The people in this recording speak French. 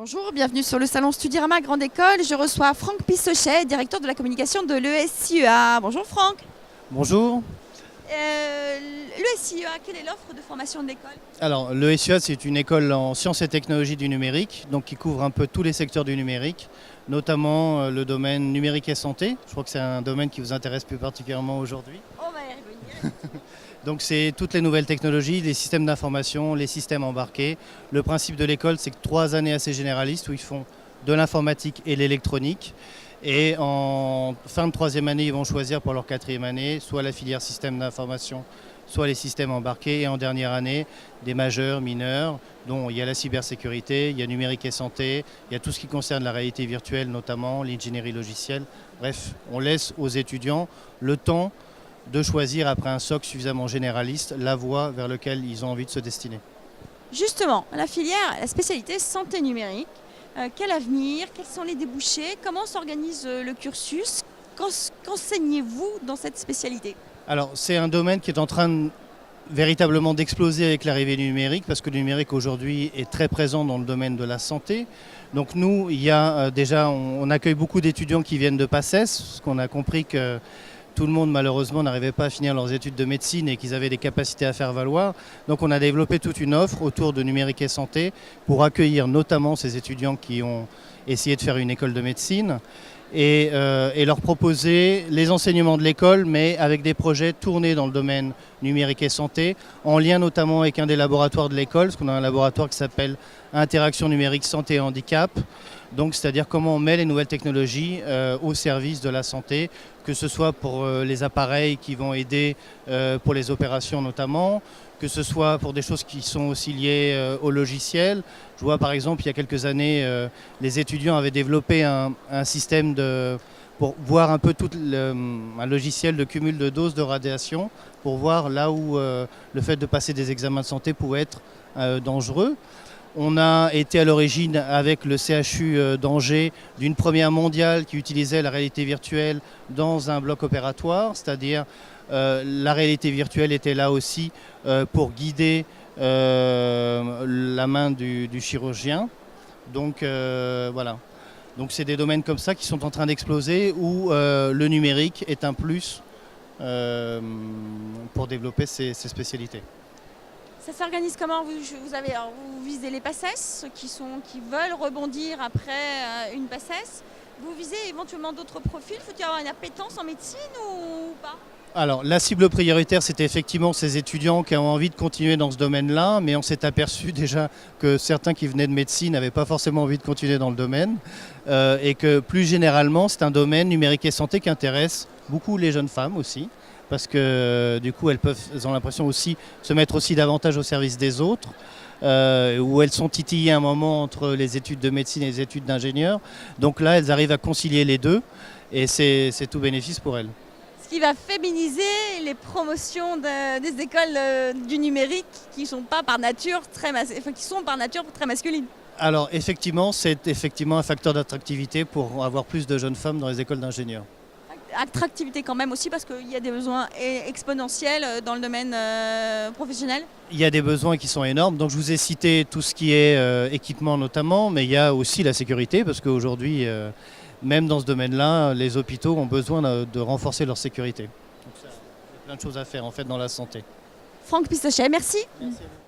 Bonjour, bienvenue sur le salon Studirama Grande École. Je reçois Franck Pissochet, directeur de la communication de l'ESIEA. Bonjour Franck. Bonjour. L'ESIEA, quelle est l'offre de formation de l'école? Alors, l'ESIEA, c'est une école en sciences et technologies du numérique, donc qui couvre un peu tous les secteurs du numérique, notamment le domaine numérique et santé. Je crois que c'est un domaine qui vous intéresse plus particulièrement aujourd'hui. On va y revenir. Donc c'est toutes les nouvelles technologies, les systèmes d'information, les systèmes embarqués. Le principe de l'école, c'est que 3 années assez généralistes où ils font de l'informatique et l'électronique. Et en fin de 3e année, ils vont choisir pour leur 4e année soit la filière système d'information, soit les systèmes embarqués. Et en dernière année, des majeurs, mineurs, dont il y a la cybersécurité, il y a numérique et santé, il y a tout ce qui concerne la réalité virtuelle notamment, l'ingénierie logicielle. Bref, on laisse aux étudiants le temps de choisir, après un socle suffisamment généraliste, la voie vers laquelle ils ont envie de se destiner. Justement, la filière, la spécialité santé numérique, quel avenir, quels sont les débouchés, comment s'organise le cursus, qu'enseignez-vous dans cette spécialité? Alors, c'est un domaine qui est en train véritablement d'exploser avec l'arrivée du numérique, parce que le numérique aujourd'hui est très présent dans le domaine de la santé. Donc nous, il y a déjà, on accueille beaucoup d'étudiants qui viennent de PACES, parce qu'on a compris que tout le monde, malheureusement, n'arrivait pas à finir leurs études de médecine et qu'ils avaient des capacités à faire valoir. Donc on a développé toute une offre autour de numérique et santé pour accueillir notamment ces étudiants qui ont essayé de faire une école de médecine et leur proposer les enseignements de l'école, mais avec des projets tournés dans le domaine numérique et santé, en lien notamment avec un des laboratoires de l'école, parce qu'on a un laboratoire qui s'appelle Interaction numérique santé et handicap. Donc, c'est-à-dire comment on met les nouvelles technologies au service de la santé, que ce soit pour les appareils qui vont aider pour les opérations notamment, que ce soit pour des choses qui sont aussi liées au logiciel. Je vois par exemple, il y a quelques années, les étudiants avaient développé un système pour voir un peu un logiciel de cumul de doses de radiation, pour voir là où le fait de passer des examens de santé pouvait être dangereux. On a été à l'origine avec le CHU d'Angers d'une première mondiale qui utilisait la réalité virtuelle dans un bloc opératoire, c'est-à-dire la réalité virtuelle était là aussi pour guider la main du chirurgien. Donc voilà. Donc c'est des domaines comme ça qui sont en train d'exploser où le numérique est un plus pour développer ces spécialités. Ça s'organise comment? Vous visez les PACES, ceux qui veulent rebondir après une PACES. Vous visez éventuellement d'autres profils. Faut-il avoir une appétence en médecine ou pas? Alors la cible prioritaire, c'était effectivement ces étudiants qui ont envie de continuer dans ce domaine-là, mais on s'est aperçu déjà que certains qui venaient de médecine n'avaient pas forcément envie de continuer dans le domaine, et que plus généralement, c'est un domaine numérique et santé qui intéresse beaucoup les jeunes femmes aussi, parce que du coup elles ont l'impression aussi de se mettre aussi davantage au service des autres, où elles sont titillées un moment entre les études de médecine et les études d'ingénieur. Donc là, elles arrivent à concilier les deux, et c'est tout bénéfice pour elles. Ce qui va féminiser les promotions des écoles du numérique qui sont par nature très masculines. Alors effectivement, c'est effectivement un facteur d'attractivité pour avoir plus de jeunes femmes dans les écoles d'ingénieurs. Attractivité quand même aussi parce qu'il y a des besoins exponentiels dans le domaine professionnel. Il y a des besoins qui sont énormes, donc je vous ai cité tout ce qui est équipement notamment, mais il y a aussi la sécurité parce qu'aujourd'hui, même dans ce domaine-là, les hôpitaux ont besoin de renforcer leur sécurité. Donc il y a plein de choses à faire en fait dans la santé. Franck Pissochet, merci. Merci à vous.